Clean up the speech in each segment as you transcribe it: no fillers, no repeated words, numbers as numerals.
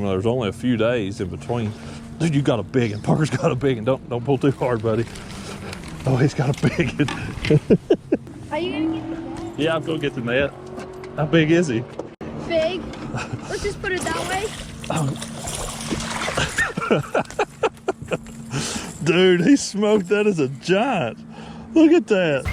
Well, there's only a few days in between. Dude, you got a big one. Parker's got a big one. Don't pull too hard, buddy. Oh, he's got a big one. Are you gonna get the net? Yeah, I'm gonna get the net. How big is he? Big. Let's just put it that way. Dude, he smoked that as a giant. Look at that.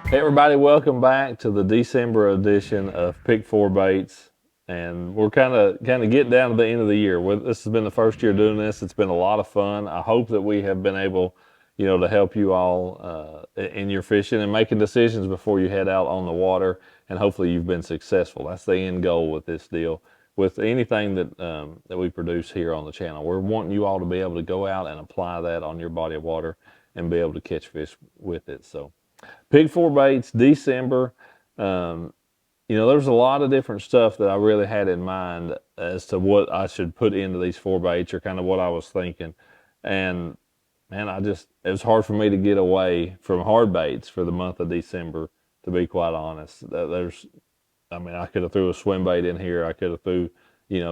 Hey everybody, welcome back to the December edition of Pick 4 Baits. And we're kind of getting down to the end of the year. This has been the first year doing this. It's been a lot of fun. I hope that we have been able, to help you all in your fishing and making decisions before you head out on the water. And hopefully you've been successful. That's the end goal with this deal. With anything that we produce here on the channel, we're wanting you all to be able to go out and apply that on your body of water and be able to catch fish with it. So, Pick 4 Baits, December. There's a lot of different stuff that I really had in mind as to what I should put into these 4 baits, or kind of what I was thinking. And man, it was hard for me to get away from hard baits for the month of December, to be quite honest. I could have threw a swim bait in here. I could have threw,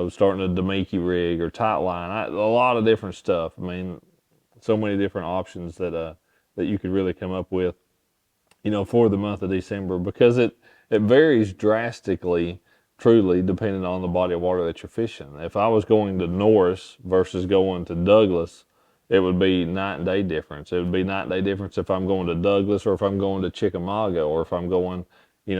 starting a Damiki rig or tight line. A lot of different stuff. I mean, so many different options that you could really come up with, for the month of December, because it varies drastically, truly, depending on the body of water that you're fishing. If I was going to Norris versus going to Douglas, it would be night and day difference. It would be night and day difference if I'm going to Douglas or if I'm going to Chickamauga, or if I'm going,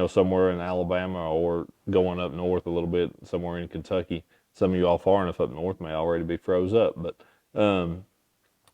somewhere in Alabama, or going up north a little bit, somewhere in Kentucky. Some of you all far enough up north may already be froze up, but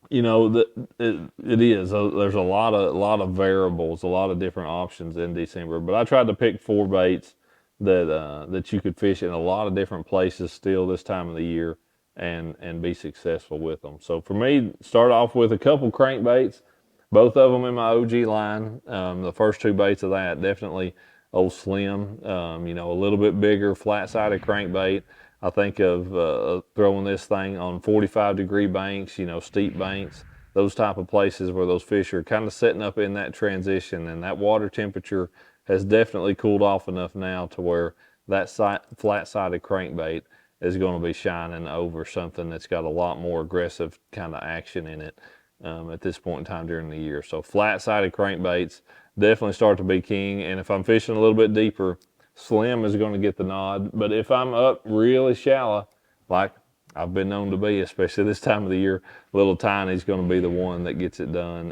it is. There's a lot of variables, a lot of different options in December. But I tried to pick 4 baits that you could fish in a lot of different places still this time of the year, and be successful with them. So for me, start off with a couple crankbaits, both of them in my OG line. The first 2 baits of that, definitely old Slim. A little bit bigger, flat-sided crankbait. I think of throwing this thing on 45-degree banks, steep banks, those type of places where those fish are kind of setting up in that transition, and that water temperature has definitely cooled off enough now to where that flat-sided crankbait is going to be shining over something that's got a lot more aggressive kind of action in it at this point in time during the year. So flat-sided crankbaits definitely start to be king, and if I'm fishing a little bit deeper, Slim is going to get the nod. But if I'm up really shallow, like I've been known to be, especially this time of the year, little Tiny's going to be the one that gets it done.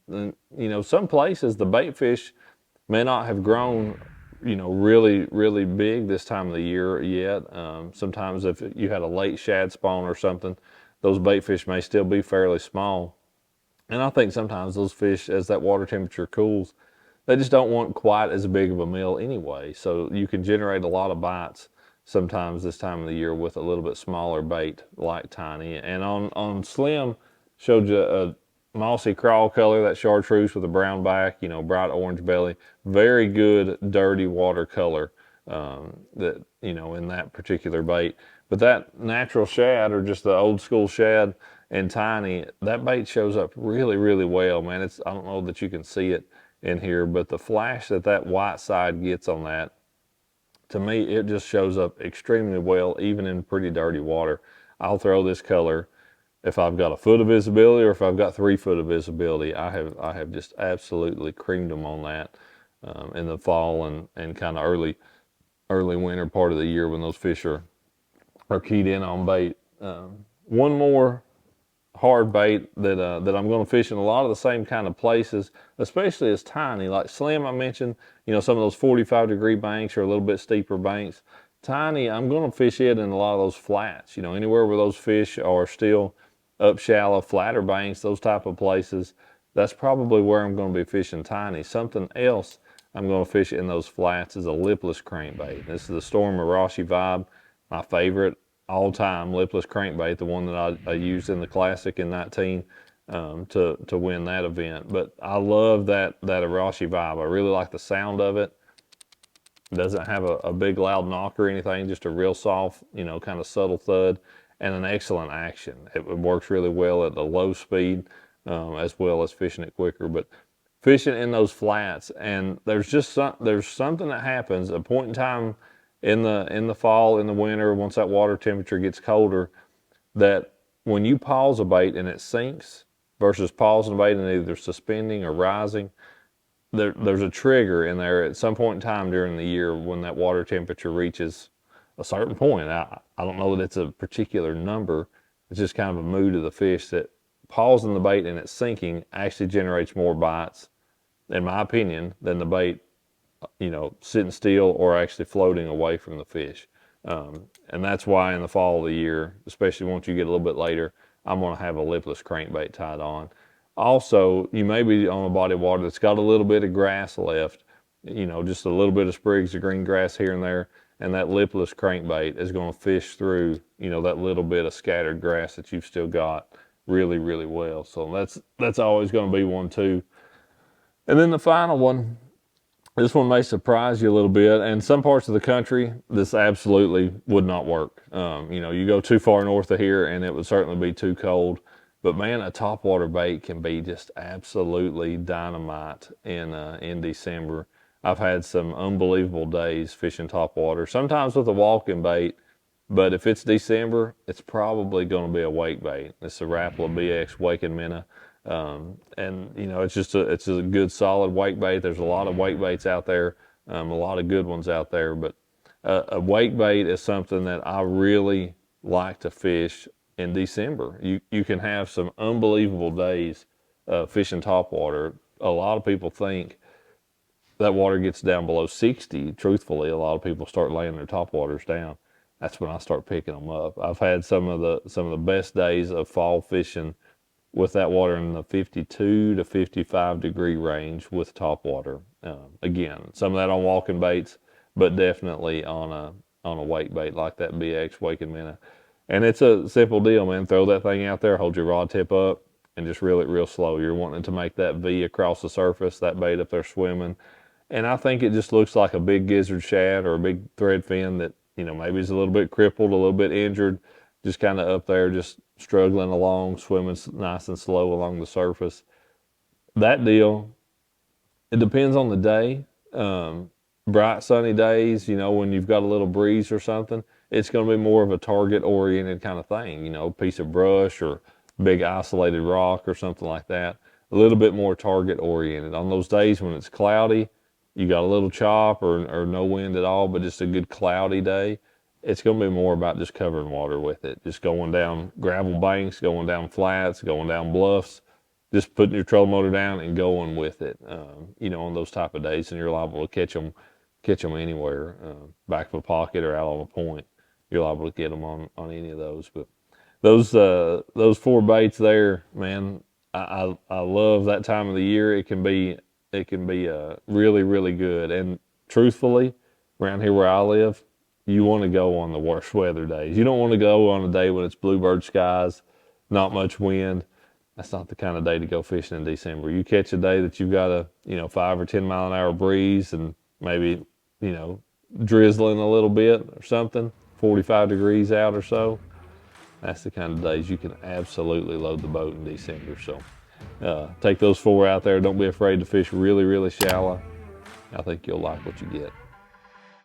And some places the bait fish may not have grown, really, really big this time of the year yet. Sometimes if you had a late shad spawn or something, those bait fish may still be fairly small. And I think sometimes those fish, as that water temperature cools, they just don't want quite as big of a meal anyway. So you can generate a lot of bites sometimes this time of the year with a little bit smaller bait like Tiny. And on Slim, showed you a mossy crawl color, that chartreuse with a brown back, bright orange belly. Very good dirty water color in that particular bait. But that natural shad, or just the old school shad and Tiny, that bait shows up really, really well, man. I don't know that you can see it in here, but the flash that white side gets on that, to me, it just shows up extremely well, even in pretty dirty water. I'll throw this color if I've got a foot of visibility, or if I've got 3 foot of visibility. I have just absolutely creamed them on that in the fall and kind of early winter part of the year when those fish are keyed in on bait. One more hard bait that I'm going to fish in a lot of the same kind of places, especially as Tiny. Like Slim, I mentioned, some of those 45-degree banks or a little bit steeper banks. Tiny, I'm going to fish it in a lot of those flats, anywhere where those fish are still up shallow, flatter banks, those type of places. That's probably where I'm going to be fishing Tiny. Something else I'm going to fish in those flats is a lipless crankbait. This is the Storm Arashi Vibe, my favorite all-time lipless crankbait, the one that I used in the Classic in 19 to win that event. But I love that Arashi Vibe. I really like the sound of it. It doesn't have a big loud knock or anything, just a real soft, kind of subtle thud, and an excellent action. It works really well at a low speed, as well as fishing it quicker. But fishing in those flats, and there's something that happens a point in time in the fall, in the winter, once that water temperature gets colder, that when you pause a bait and it sinks versus pausing a bait and either suspending or rising, there's a trigger in there at some point in time during the year when that water temperature reaches a certain point. I don't know that it's a particular number. It's just kind of a mood of the fish that pausing the bait and it's sinking actually generates more bites, in my opinion, than the bait, sitting still or actually floating away from the fish. And that's why in the fall of the year, especially once you get a little bit later, I'm going to have a lipless crankbait tied on. Also, you may be on a body of water that's got a little bit of grass left, just a little bit of sprigs of green grass here and there, and that lipless crankbait is going to fish through, that little bit of scattered grass that you've still got really, really well. So that's always going to be one too. And then the final one, this one may surprise you a little bit. And some parts of the country, this absolutely would not work. You go too far north of here and it would certainly be too cold. But man, a topwater bait can be just absolutely dynamite in December. I've had some unbelievable days fishing topwater, sometimes with a walking bait. But if it's December, it's probably going to be a wake bait. It's a Rapala BX Waking Minnow. It's a good solid wake bait. There's a lot of wake baits out there, a lot of good ones out there, but a wake bait is something that I really like to fish in December. You can have some unbelievable days fishing topwater. A lot of people think that water gets down below 60. Truthfully, a lot of people start laying their topwaters down. That's when I start picking them up. I've had some of the best days of fall fishing with that water in the 52 to 55 degree range with topwater. Again, some of that on walking baits, but definitely on a wake bait like that BX Waking Minnow. And it's a simple deal, man. Throw that thing out there, hold your rod tip up, and just reel it real slow. You're wanting to make that V across the surface, that bait up there swimming. And I think it just looks like a big gizzard shad or a big thread fin that, maybe is a little bit crippled, a little bit injured, just kind of up there, just struggling along, swimming nice and slow along the surface. That deal, it depends on the day. Bright sunny days, when you've got a little breeze or something, it's going to be more of a target-oriented kind of thing, a piece of brush or big isolated rock or something like that. A little bit more target-oriented. On those days when it's cloudy, you got a little chop or no wind at all, but just a good cloudy day, it's going to be more about just covering water with it. Just going down gravel banks, going down flats, going down bluffs, just putting your trolling motor down and going with it, on those type of days. And you're liable to catch them anywhere, back of a pocket or out on a point. You're liable to get them on any of those. But those four baits there, man, I love that time of the year. It can be really, really good. And truthfully, around here where I live, you want to go on the worst weather days. You don't want to go on a day when it's bluebird skies, not much wind. That's not the kind of day to go fishing in December. You catch a day that you've got a 5 or 10 mile an hour breeze and maybe, drizzling a little bit or something, 45 degrees out or so. That's the kind of days you can absolutely load the boat in December. So take those four out there. Don't be afraid to fish really, really shallow. I think you'll like what you get.